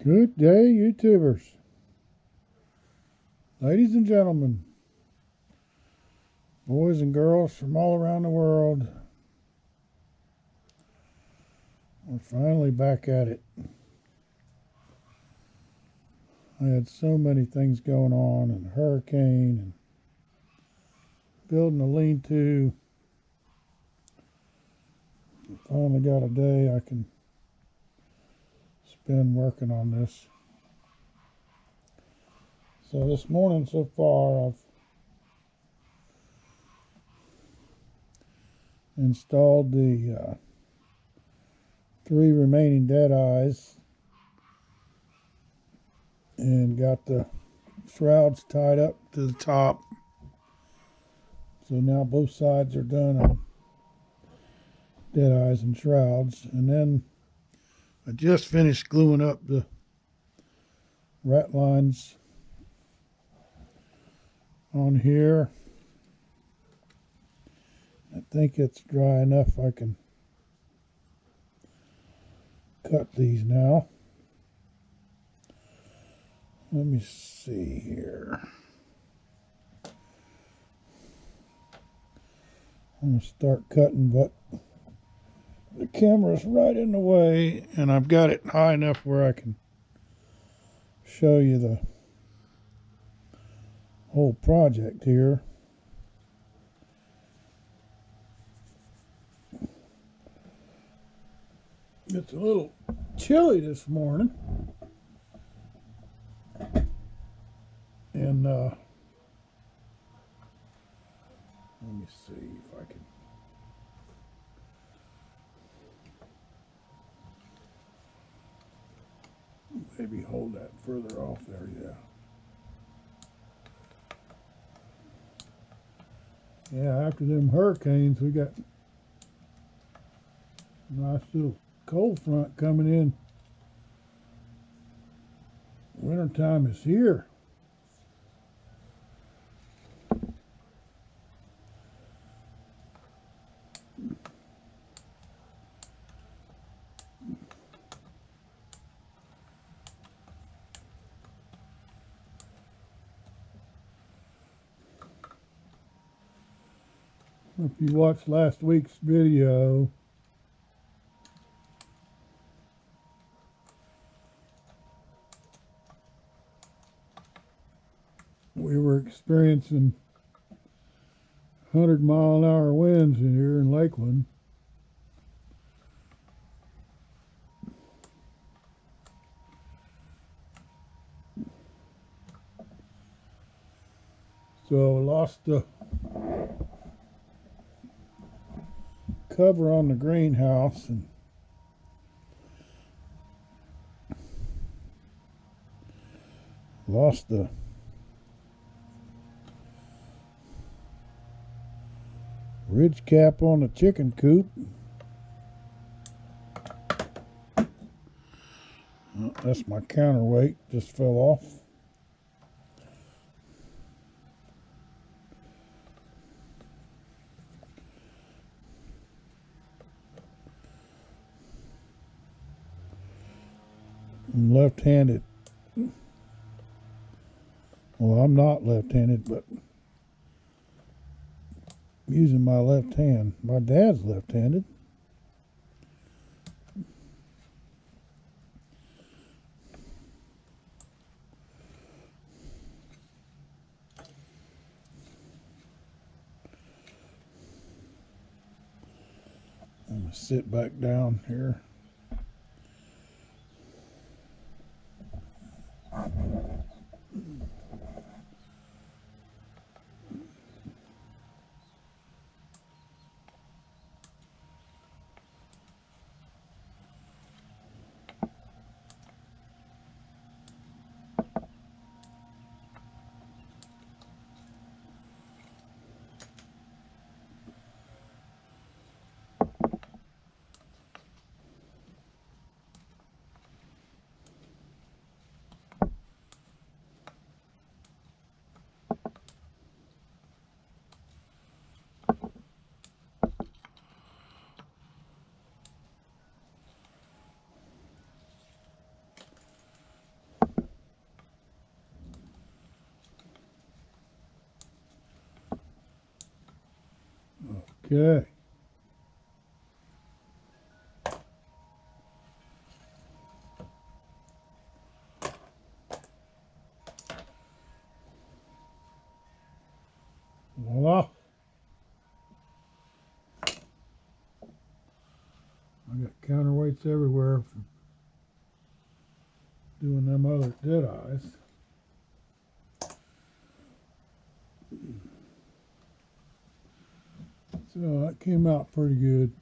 Good day, YouTubers, ladies and gentlemen, boys and girls from all around the world. We're finally back at it. I had so many things going on, and a hurricane, and building a lean-to. Finally got a day I can spend working on this. So this morning so far I've installed the 3 remaining deadeyes and got the shrouds tied up to the top. So now both sides are done on deadeyes and shrouds. And then I just finished gluing up the ratlines on here. I think it's dry enough I can cut these now. Let me see here. I'm going to start cutting, but the camera's right in the way, and I've got it high enough where I can show you the whole project here. It's a little chilly this morning, and let me see if I can maybe hold that further off there. Yeah, after them hurricanes, we got a nice little cold front coming in. Wintertime is here. If you watched last week's video, we were experiencing 100-mile-an-hour winds here in Lakeland. So I lost the cover on the greenhouse and lost the ridge cap on the chicken coop. Oh, that's my counterweight, just fell off. I'm left-handed. Well, I'm not left-handed, but I'm using my left hand. My dad's left-handed. I'm going to sit back down here. Okay. Voila. I got counterweights everywhere from doing them other deadeyes. So that came out pretty good.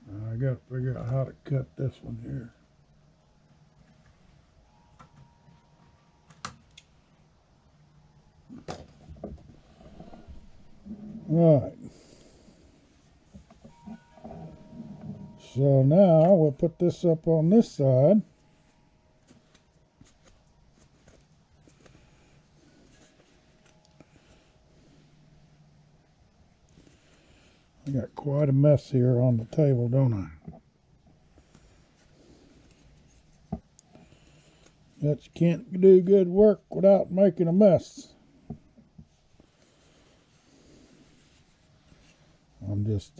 Now I got to figure out how to cut this one here. All right. So now we'll put this up on this side. I got quite a mess here on the table, don't I? But you can't do good work without making a mess. I'm just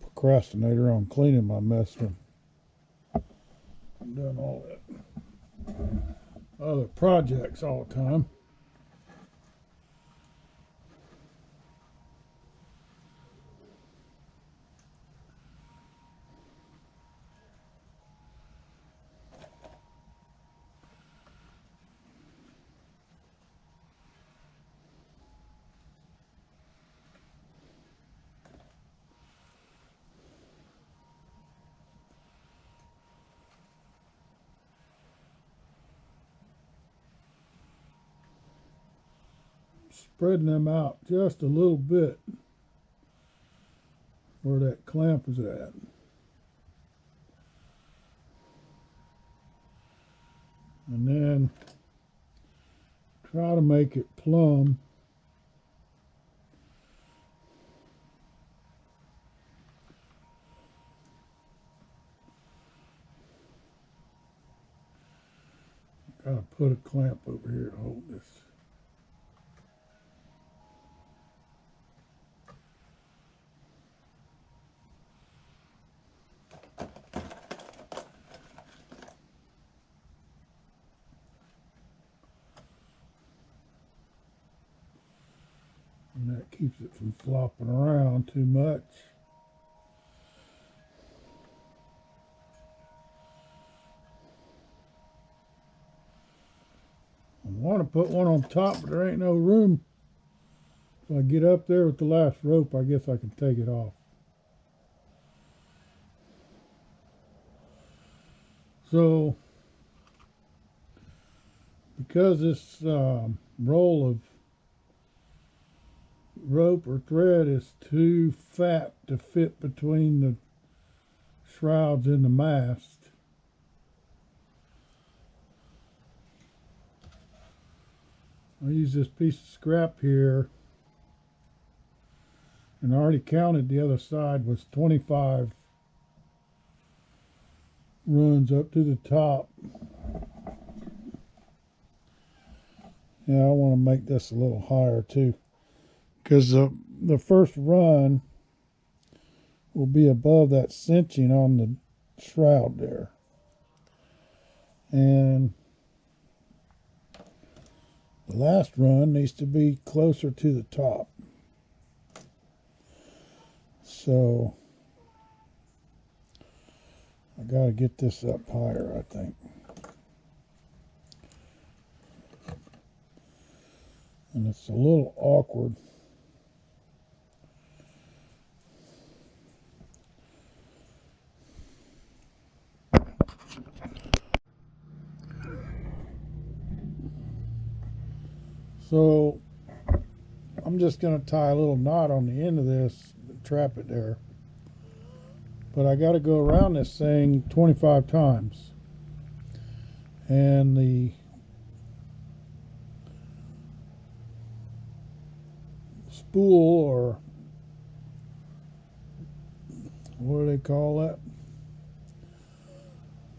procrastinator on cleaning my mess when I'm doing all that other projects all the time. Spreading them out just a little bit where that clamp is at. And then try to make it plumb. Gotta put a clamp over here to hold this. And that keeps it from flopping around too much. I want to put one on top, but there ain't no room. If I get up there with the last rope, I guess I can take it off. So, because this roll of rope or thread is too fat to fit between the shrouds and the mast, I'll use this piece of scrap here, and I already counted the other side was 25 runs up to the top. Yeah, I want to make this a little higher too, because the first run will be above that cinching on the shroud there, and the last run needs to be closer to the top. So I got to get this up higher, I think. And it's a little awkward. So I'm just going to tie a little knot on the end of this and trap it there. But I got to go around this thing 25 times. And the spool, or what do they call that,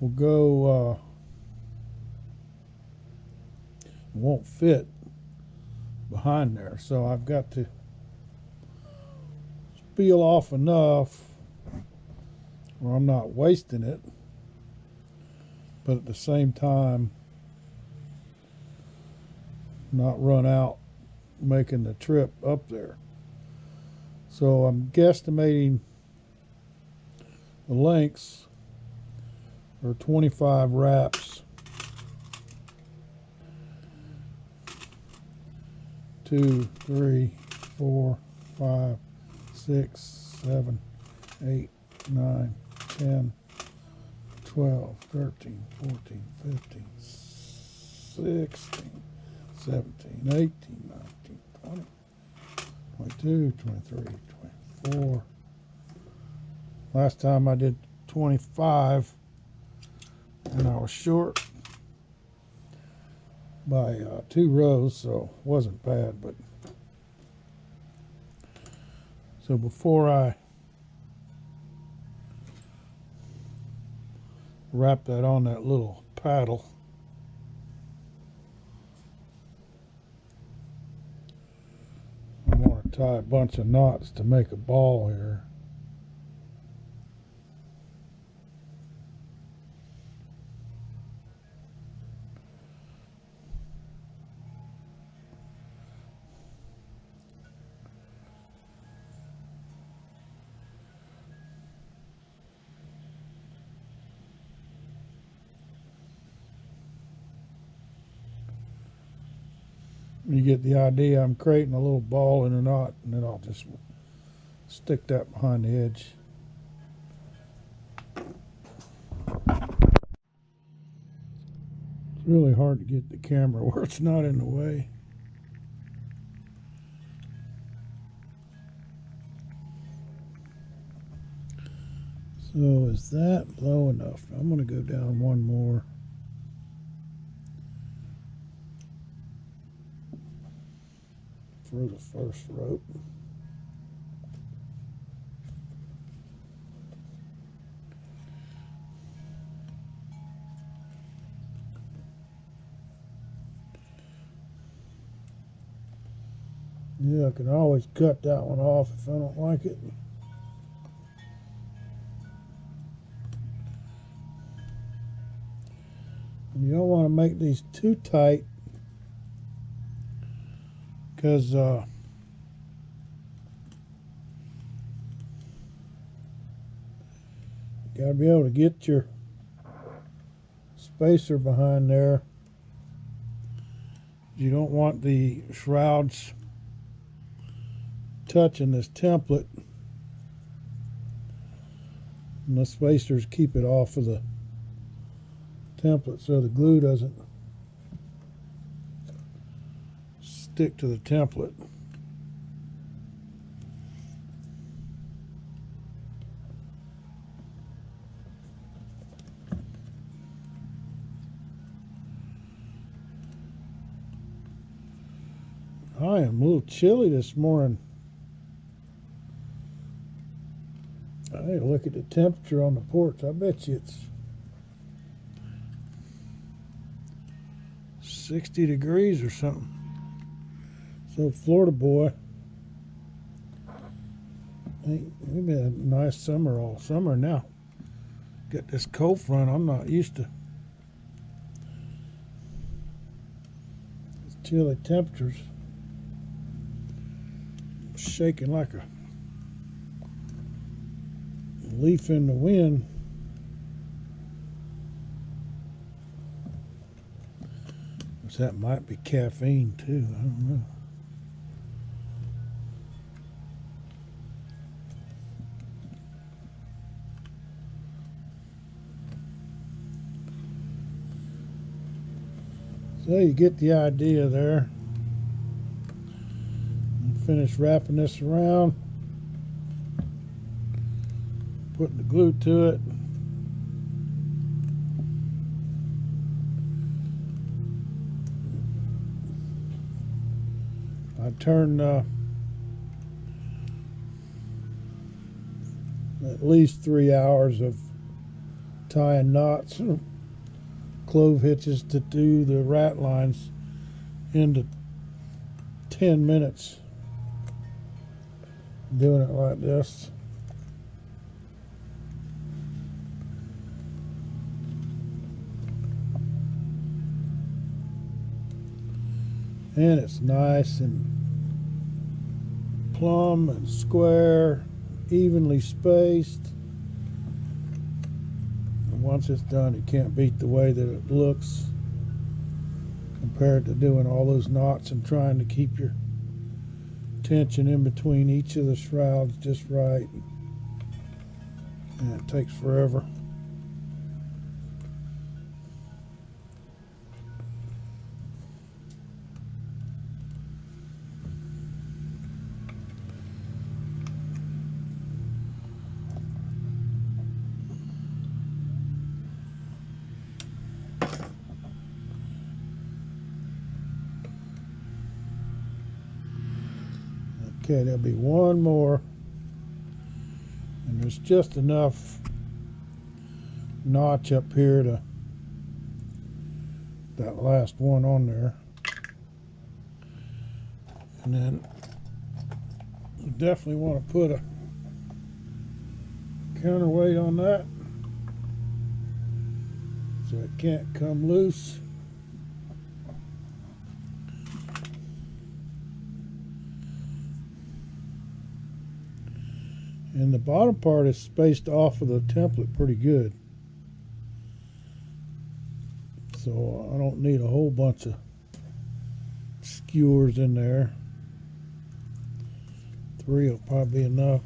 will go, won't fit behind there. So I've got to peel off enough where I'm not wasting it, but at the same time not run out making the trip up there. So I'm guesstimating the lengths are 25 wraps. 2, 3, 4, 5, 6, 7, 8, 9, 10, 12, 13, 14, 15, 16, 17, 18, 19, 20, 22, 23, 24. Last time I did 25 and I was short by 2 rows, so it wasn't bad. But so before I wrap that on that little paddle, I want to tie a bunch of knots to make a ball here. You get the idea. I'm creating a little ball in a knot, and then I'll just stick that behind the edge. It's really hard to get the camera where it's not in the way. So is that low enough? I'm going to go down one more. For the first rope. Yeah, I can always cut that one off if I don't like it. And you don't want to make these too tight, because you got to be able to get your spacer behind there. You don't want the shrouds touching this template, and the spacers keep it off of the template so the glue doesn't stick to the template. I am a little chilly this morning. I need to look at the temperature on the porch. I bet you it's 60 degrees or something. So Florida boy, we've had a nice summer all summer now. Got this cold front. I'm not used to these chilly temperatures. Shaking like a leaf in the wind. That might be caffeine too. I don't know. So you get the idea there. Finish wrapping this around, putting the glue to it. I turn at least 3 hours of tying knots or clove hitches to do the ratlines into 10 minutes doing it like this. And it's nice and plumb and square, evenly spaced. And once it's done, you can't beat the way that it looks compared to doing all those knots and trying to keep your tension in between each of the shrouds just right. And it takes forever. Okay, there'll be one more, and there's just enough notch up here to that last one on there. And then you definitely want to put a counterweight on that so it can't come loose. And the bottom part is spaced off of the template pretty good. So I don't need a whole bunch of skewers in there. 3 will probably be enough.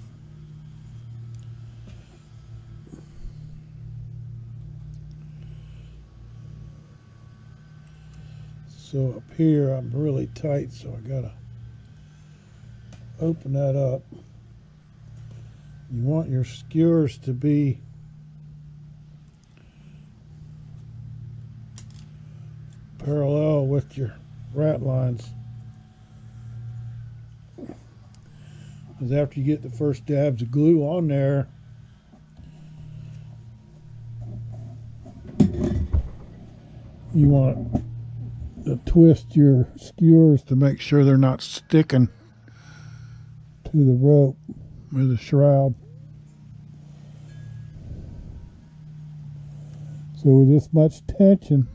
So up here I'm really tight, so I gotta open that up. You want your skewers to be parallel with your ratlines. Because after you get the first dabs of glue on there, you want to twist your skewers to make sure they're not sticking to the rope or the shroud. So with this much tension,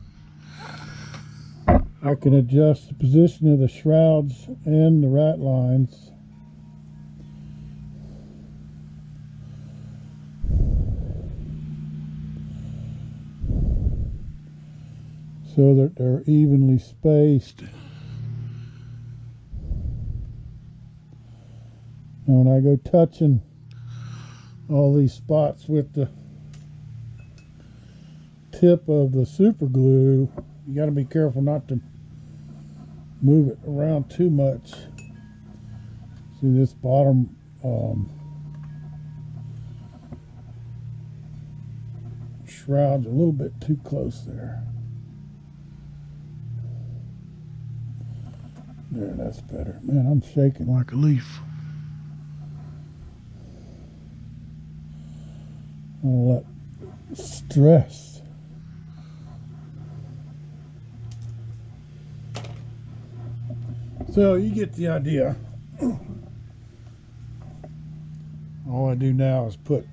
I can adjust the position of the shrouds and the ratlines. So that they're evenly spaced. Now when I go touching all these spots with the tip of the super glue, you got to be careful not to move it around too much. See this bottom shroud's a little bit too close there. There, that's better. Man, I'm shaking like a leaf. I'll let stress. So you get the idea. All I do now is put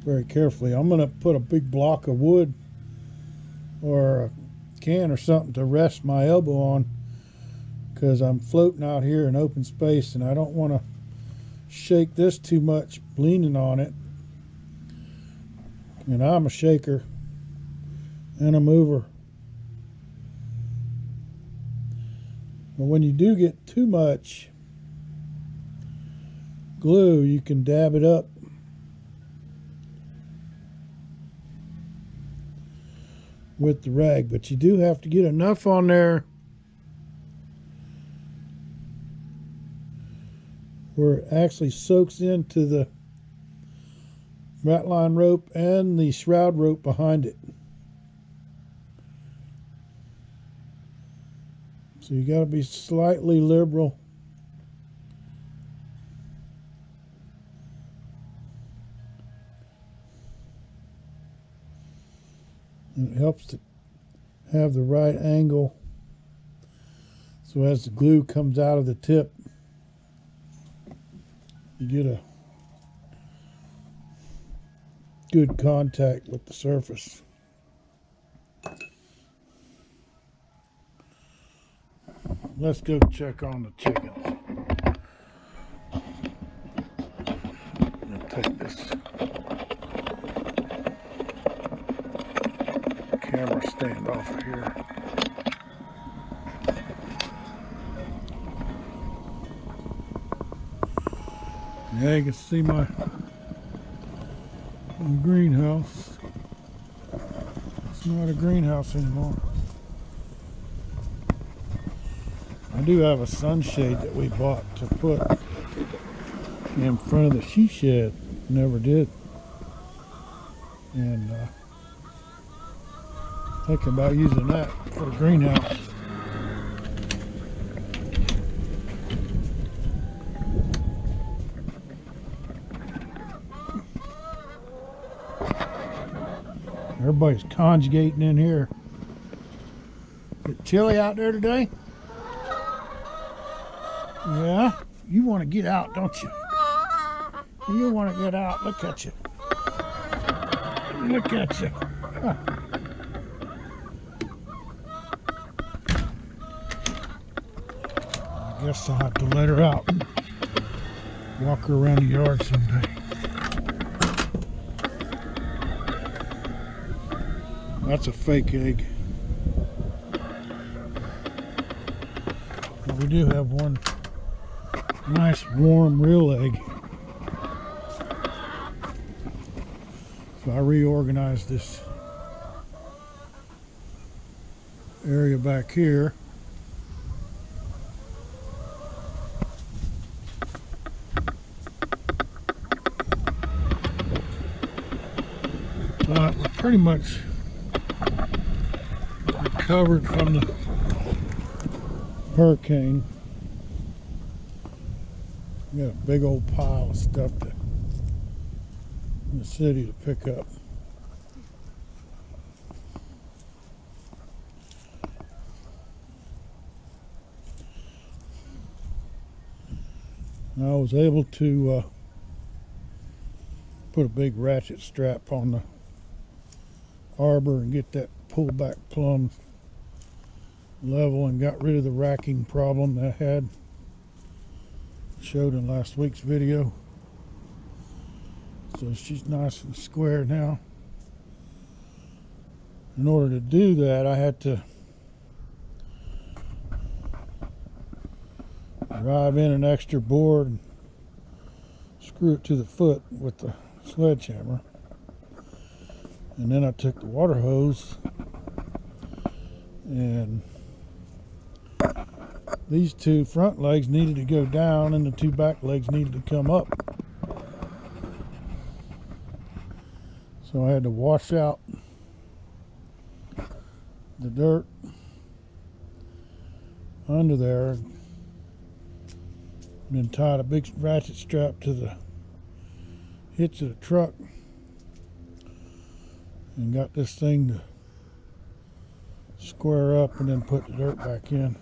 very carefully. I'm going to put a big block of wood or a can or something to rest my elbow on, because I'm floating out here in open space and I don't want to shake this too much leaning on it. And I'm a shaker and a mover. But when you do get too much glue, you can dab it up with the rag, but you do have to get enough on there where it actually soaks into the ratline rope and the shroud rope behind it. So you got to be slightly liberal. helps to have the right angle, so as the glue comes out of the tip, you get a good contact with the surface. Let's go check on the chickens. I'm going to take this camera stand off of here. Yeah, you can see my greenhouse. It's not a greenhouse anymore. I do have a sunshade that we bought to put in front of the she shed. Never did. And thinking about using that for a greenhouse. Everybody's conjugating in here. Is it chilly out there today? Yeah? You want to get out, don't you? You want to get out. Look at you. Look at you. Huh. I guess I'll have to let her out and walk her around the yard someday. That's a fake egg. But we do have one nice warm real egg. So I reorganized this area back here. But we're pretty much recovered from the hurricane. We got a big old pile of stuff in the city to pick up. And I was able to put a big ratchet strap on the arbor and get that pull back plumb level, and got rid of the racking problem that I had showed in last week's video. So she's nice and square now. In order to do that, I had to drive in an extra board and screw it to the foot with the sledgehammer. And then I took the water hose, and these two front legs needed to go down and the two back legs needed to come up. So I had to wash out the dirt under there, and then tied a big ratchet strap to the hitch of the truck, and got this thing to square up, and then put the dirt back in.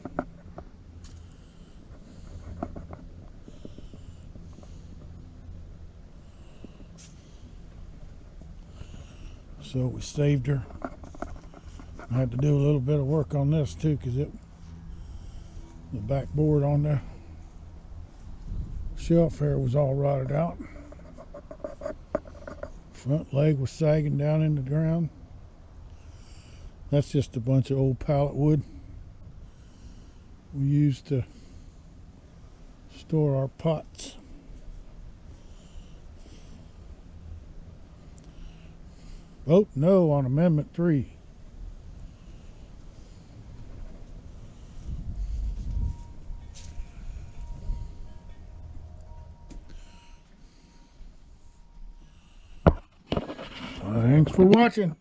So we saved her. I had to do a little bit of work on this too, because the backboard on the shelf here was all rotted out. Front leg was sagging down in the ground. That's just a bunch of old pallet wood we used to store our pots. Vote no on Amendment 3. Thanks for watching.